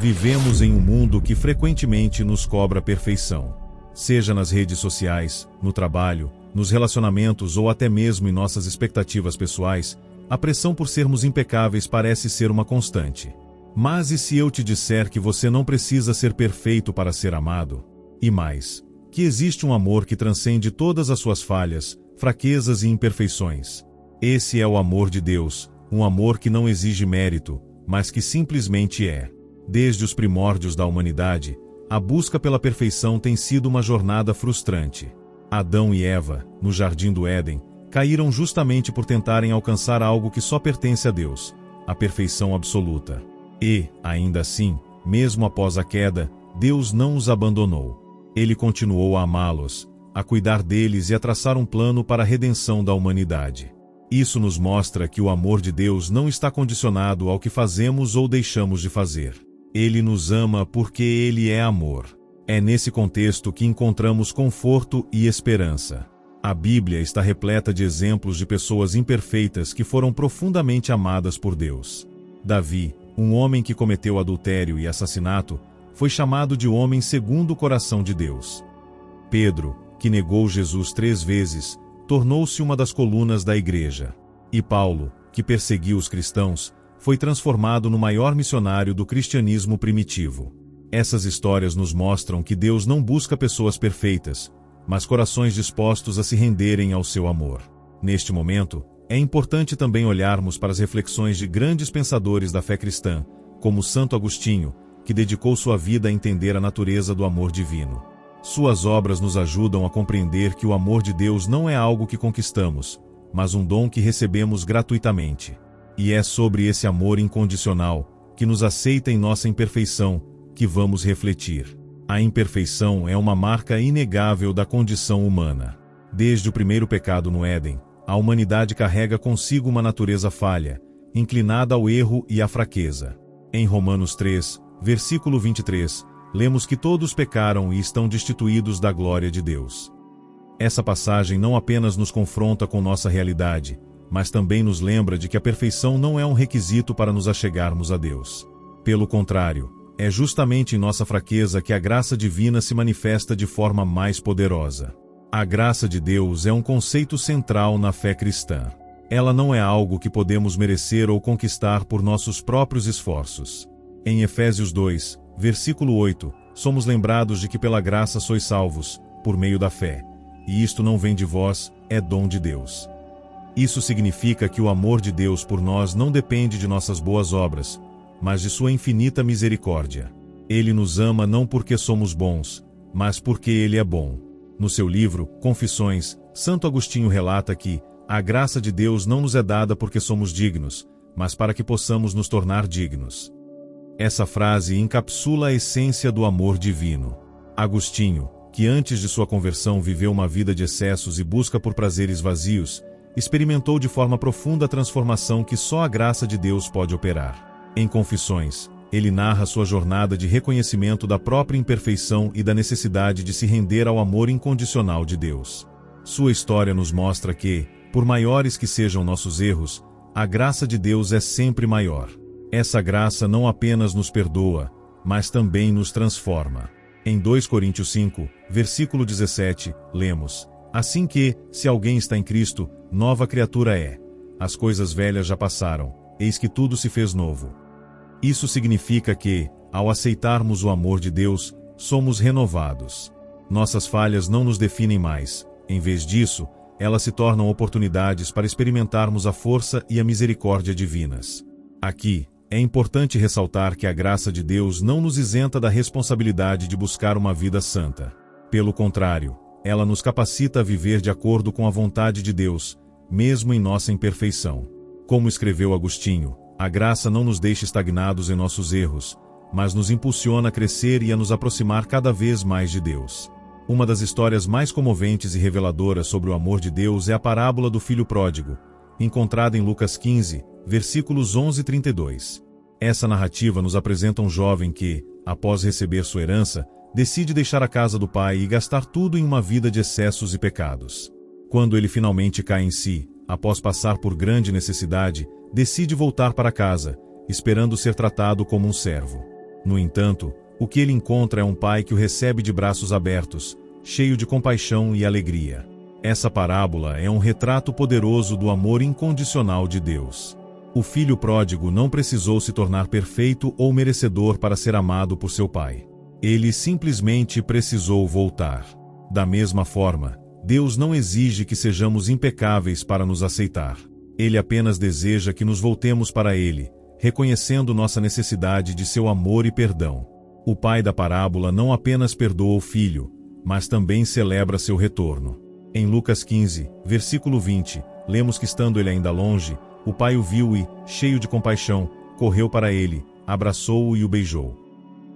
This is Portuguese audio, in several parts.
Vivemos em um mundo que frequentemente nos cobra perfeição. Seja nas redes sociais, no trabalho, nos relacionamentos ou até mesmo em nossas expectativas pessoais, a pressão por sermos impecáveis parece ser uma constante. Mas e se eu te disser que você não precisa ser perfeito para ser amado? E mais, que existe um amor que transcende todas as suas falhas, fraquezas e imperfeições. Esse é o amor de Deus, um amor que não exige mérito, mas que simplesmente é. Desde os primórdios da humanidade, a busca pela perfeição tem sido uma jornada frustrante. Adão e Eva, no Jardim do Éden, caíram justamente por tentarem alcançar algo que só pertence a Deus, a perfeição absoluta. E, ainda assim, mesmo após a queda, Deus não os abandonou. Ele continuou a amá-los, a cuidar deles e a traçar um plano para a redenção da humanidade. Isso nos mostra que o amor de Deus não está condicionado ao que fazemos ou deixamos de fazer. Ele nos ama porque Ele é amor. É nesse contexto que encontramos conforto e esperança. A Bíblia está repleta de exemplos de pessoas imperfeitas que foram profundamente amadas por Deus. Davi, um homem que cometeu adultério e assassinato, foi chamado de homem segundo o coração de Deus. Pedro, que negou Jesus 3 vezes, tornou-se uma das colunas da igreja. E Paulo, que perseguiu os cristãos, foi transformado no maior missionário do cristianismo primitivo. Essas histórias nos mostram que Deus não busca pessoas perfeitas, mas corações dispostos a se renderem ao seu amor. Neste momento, é importante também olharmos para as reflexões de grandes pensadores da fé cristã, como Santo Agostinho, que dedicou sua vida a entender a natureza do amor divino. Suas obras nos ajudam a compreender que o amor de Deus não é algo que conquistamos, mas um dom que recebemos gratuitamente. E é sobre esse amor incondicional, que nos aceita em nossa imperfeição, que vamos refletir. A imperfeição é uma marca inegável da condição humana. Desde o primeiro pecado no Éden, a humanidade carrega consigo uma natureza falha, inclinada ao erro e à fraqueza. Em Romanos 3, versículo 23, lemos que todos pecaram e estão destituídos da glória de Deus. Essa passagem não apenas nos confronta com nossa realidade, mas também nos lembra de que a perfeição não é um requisito para nos achegarmos a Deus. Pelo contrário, é justamente em nossa fraqueza que a graça divina se manifesta de forma mais poderosa. A graça de Deus é um conceito central na fé cristã. Ela não é algo que podemos merecer ou conquistar por nossos próprios esforços. Em Efésios 2, versículo 8, somos lembrados de que pela graça sois salvos, por meio da fé. E isto não vem de vós, é dom de Deus. Isso significa que o amor de Deus por nós não depende de nossas boas obras, mas de sua infinita misericórdia. Ele nos ama não porque somos bons, mas porque Ele é bom. No seu livro, Confissões, Santo Agostinho relata que a graça de Deus não nos é dada porque somos dignos, mas para que possamos nos tornar dignos. Essa frase encapsula a essência do amor divino. Agostinho, que antes de sua conversão viveu uma vida de excessos e busca por prazeres vazios, experimentou de forma profunda a transformação que só a graça de Deus pode operar. Em Confissões, ele narra sua jornada de reconhecimento da própria imperfeição e da necessidade de se render ao amor incondicional de Deus. Sua história nos mostra que, por maiores que sejam nossos erros, a graça de Deus é sempre maior. Essa graça não apenas nos perdoa, mas também nos transforma. Em 2 Coríntios 5, versículo 17, lemos: Assim que, se alguém está em Cristo, nova criatura é. As coisas velhas já passaram, eis que tudo se fez novo. Isso significa que, ao aceitarmos o amor de Deus, somos renovados. Nossas falhas não nos definem mais, em vez disso, elas se tornam oportunidades para experimentarmos a força e a misericórdia divinas. Aqui, é importante ressaltar que a graça de Deus não nos isenta da responsabilidade de buscar uma vida santa. Pelo contrário, ela nos capacita a viver de acordo com a vontade de Deus, mesmo em nossa imperfeição. Como escreveu Agostinho, a graça não nos deixa estagnados em nossos erros, mas nos impulsiona a crescer e a nos aproximar cada vez mais de Deus. Uma das histórias mais comoventes e reveladoras sobre o amor de Deus é a parábola do filho pródigo, encontrada em Lucas 15, versículos 11 e 32. Essa narrativa nos apresenta um jovem que, após receber sua herança, decide deixar a casa do pai e gastar tudo em uma vida de excessos e pecados. Quando ele finalmente cai em si, após passar por grande necessidade, decide voltar para casa, esperando ser tratado como um servo. No entanto, o que ele encontra é um pai que o recebe de braços abertos, cheio de compaixão e alegria. Essa parábola é um retrato poderoso do amor incondicional de Deus. O filho pródigo não precisou se tornar perfeito ou merecedor para ser amado por seu pai. Ele simplesmente precisou voltar. Da mesma forma, Deus não exige que sejamos impecáveis para nos aceitar. Ele apenas deseja que nos voltemos para Ele, reconhecendo nossa necessidade de seu amor e perdão. O pai da parábola não apenas perdoa o filho, mas também celebra seu retorno. Em Lucas 15, versículo 20, lemos que estando ele ainda longe, o pai o viu e, cheio de compaixão, correu para ele, abraçou-o e o beijou.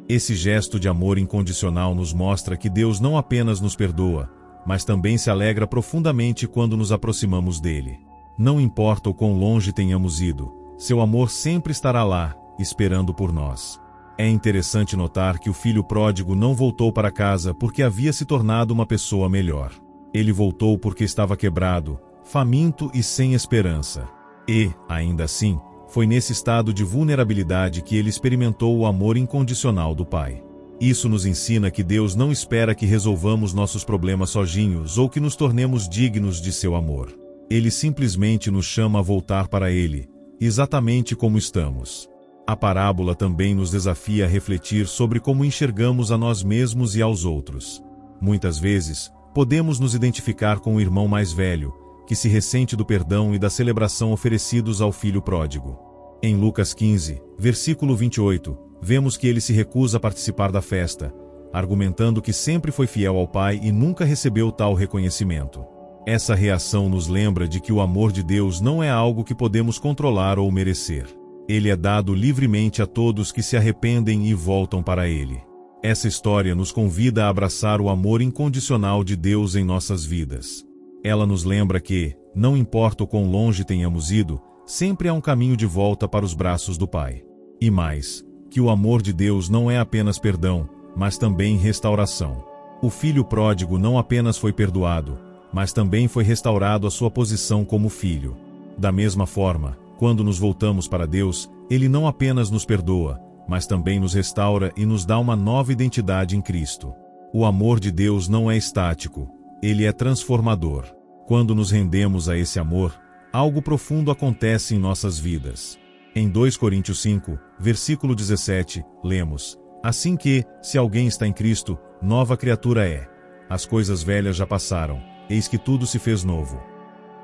Esse gesto de amor incondicional nos mostra que Deus não apenas nos perdoa, mas também se alegra profundamente quando nos aproximamos dele. Não importa o quão longe tenhamos ido, seu amor sempre estará lá, esperando por nós. É interessante notar que o filho pródigo não voltou para casa porque havia se tornado uma pessoa melhor. Ele voltou porque estava quebrado, faminto e sem esperança. E, ainda assim, foi nesse estado de vulnerabilidade que ele experimentou o amor incondicional do Pai. Isso nos ensina que Deus não espera que resolvamos nossos problemas sozinhos ou que nos tornemos dignos de seu amor. Ele simplesmente nos chama a voltar para Ele, exatamente como estamos. A parábola também nos desafia a refletir sobre como enxergamos a nós mesmos e aos outros. Muitas vezes, podemos nos identificar com o irmão mais velho, que se ressente do perdão e da celebração oferecidos ao filho pródigo. Em Lucas 15, versículo 28, vemos que ele se recusa a participar da festa, argumentando que sempre foi fiel ao Pai e nunca recebeu tal reconhecimento. Essa reação nos lembra de que o amor de Deus não é algo que podemos controlar ou merecer. Ele é dado livremente a todos que se arrependem e voltam para Ele. Essa história nos convida a abraçar o amor incondicional de Deus em nossas vidas. Ela nos lembra que, não importa o quão longe tenhamos ido, sempre há um caminho de volta para os braços do Pai. E mais, que o amor de Deus não é apenas perdão, mas também restauração. O filho pródigo não apenas foi perdoado, mas também foi restaurado à sua posição como filho. Da mesma forma, quando nos voltamos para Deus, Ele não apenas nos perdoa, mas também nos restaura e nos dá uma nova identidade em Cristo. O amor de Deus não é estático, Ele é transformador. Quando nos rendemos a esse amor, algo profundo acontece em nossas vidas. Em 2 Coríntios 5, versículo 17, lemos: Assim que, se alguém está em Cristo, nova criatura é. As coisas velhas já passaram, eis que tudo se fez novo.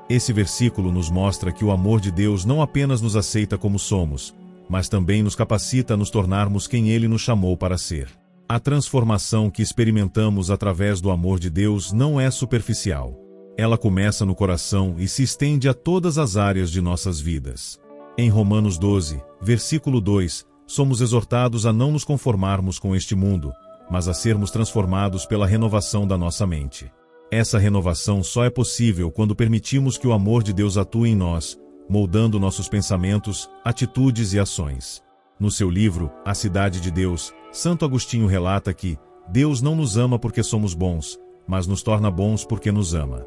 Esse versículo nos mostra que o amor de Deus não apenas nos aceita como somos, mas também nos capacita a nos tornarmos quem Ele nos chamou para ser. A transformação que experimentamos através do amor de Deus não é superficial. Ela começa no coração e se estende a todas as áreas de nossas vidas. Em Romanos 12, versículo 2, somos exortados a não nos conformarmos com este mundo, mas a sermos transformados pela renovação da nossa mente. Essa renovação só é possível quando permitimos que o amor de Deus atue em nós, moldando nossos pensamentos, atitudes e ações. No seu livro, A Cidade de Deus, Santo Agostinho relata que Deus não nos ama porque somos bons, mas nos torna bons porque nos ama.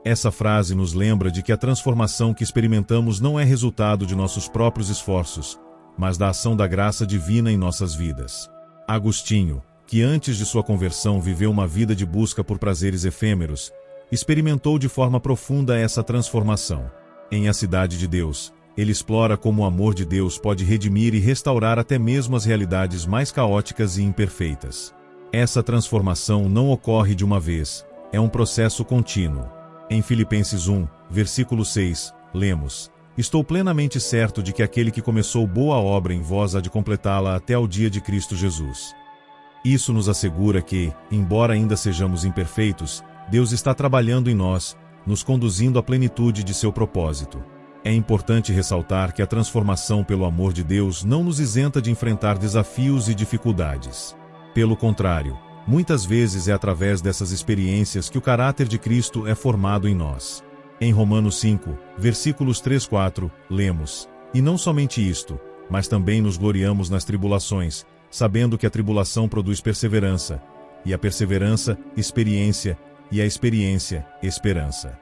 Essa frase nos lembra de que a transformação que experimentamos não é resultado de nossos próprios esforços, mas da ação da graça divina em nossas vidas. Agostinho, que antes de sua conversão viveu uma vida de busca por prazeres efêmeros, experimentou de forma profunda essa transformação. Em A Cidade de Deus, ele explora como o amor de Deus pode redimir e restaurar até mesmo as realidades mais caóticas e imperfeitas. Essa transformação não ocorre de uma vez, é um processo contínuo. Em Filipenses 1, versículo 6, lemos: Estou plenamente certo de que aquele que começou boa obra em vós há de completá-la até ao dia de Cristo Jesus. Isso nos assegura que, embora ainda sejamos imperfeitos, Deus está trabalhando em nós, nos conduzindo à plenitude de seu propósito. É importante ressaltar que a transformação pelo amor de Deus não nos isenta de enfrentar desafios e dificuldades. Pelo contrário, muitas vezes é através dessas experiências que o caráter de Cristo é formado em nós. Em Romanos 5, versículos 3-4, lemos: E não somente isto, mas também nos gloriamos nas tribulações, sabendo que a tribulação produz perseverança, e a perseverança, experiência, e a experiência, esperança.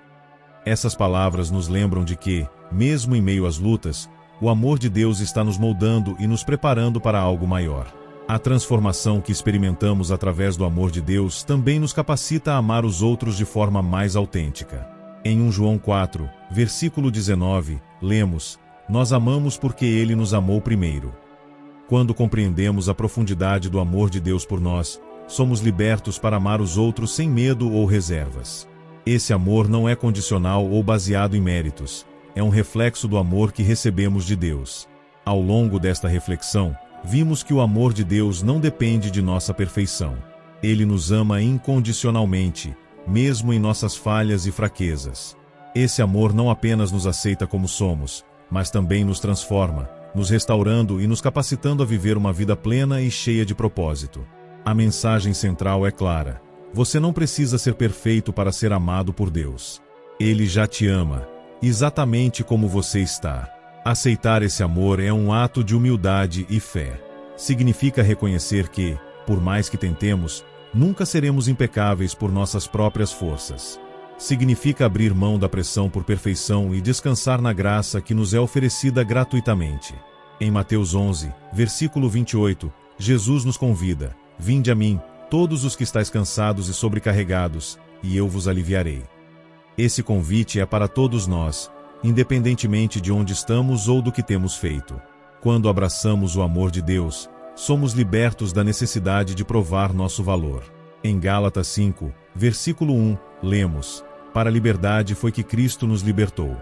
Essas palavras nos lembram de que, mesmo em meio às lutas, o amor de Deus está nos moldando e nos preparando para algo maior. A transformação que experimentamos através do amor de Deus também nos capacita a amar os outros de forma mais autêntica. Em 1 João 4, versículo 19, lemos: "Nós amamos porque Ele nos amou primeiro." Quando compreendemos a profundidade do amor de Deus por nós, somos libertos para amar os outros sem medo ou reservas. Esse amor não é condicional ou baseado em méritos, é um reflexo do amor que recebemos de Deus. Ao longo desta reflexão, vimos que o amor de Deus não depende de nossa perfeição. Ele nos ama incondicionalmente, mesmo em nossas falhas e fraquezas. Esse amor não apenas nos aceita como somos, mas também nos transforma, nos restaurando e nos capacitando a viver uma vida plena e cheia de propósito. A mensagem central é clara: você não precisa ser perfeito para ser amado por Deus. Ele já te ama, exatamente como você está. Aceitar esse amor é um ato de humildade e fé. Significa reconhecer que, por mais que tentemos, nunca seremos impecáveis por nossas próprias forças. Significa abrir mão da pressão por perfeição e descansar na graça que nos é oferecida gratuitamente. Em Mateus 11, versículo 28, Jesus nos convida: "Vinde a mim, todos os que estáis cansados e sobrecarregados, e eu vos aliviarei." Esse convite é para todos nós, independentemente de onde estamos ou do que temos feito. Quando abraçamos o amor de Deus, somos libertos da necessidade de provar nosso valor. Em Gálatas 5, versículo 1, lemos: "Para a liberdade foi que Cristo nos libertou."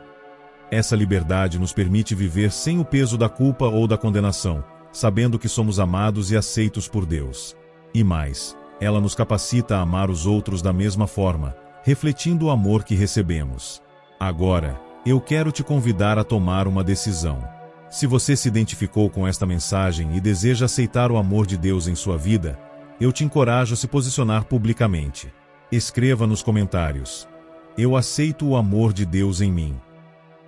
Essa liberdade nos permite viver sem o peso da culpa ou da condenação, sabendo que somos amados e aceitos por Deus. E mais, ela nos capacita a amar os outros da mesma forma, refletindo o amor que recebemos. Agora, eu quero te convidar a tomar uma decisão. Se você se identificou com esta mensagem e deseja aceitar o amor de Deus em sua vida, eu te encorajo a se posicionar publicamente. Escreva nos comentários: "Eu aceito o amor de Deus em mim."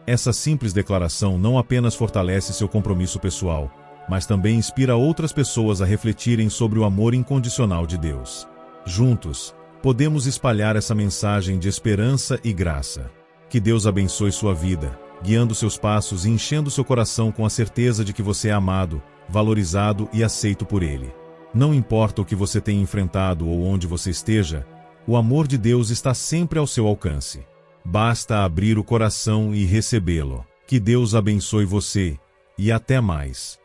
Essa simples declaração não apenas fortalece seu compromisso pessoal, mas também inspira outras pessoas a refletirem sobre o amor incondicional de Deus. Juntos, podemos espalhar essa mensagem de esperança e graça. Que Deus abençoe sua vida, guiando seus passos e enchendo seu coração com a certeza de que você é amado, valorizado e aceito por Ele. Não importa o que você tenha enfrentado ou onde você esteja, o amor de Deus está sempre ao seu alcance. Basta abrir o coração e recebê-lo. Que Deus abençoe você, e até mais.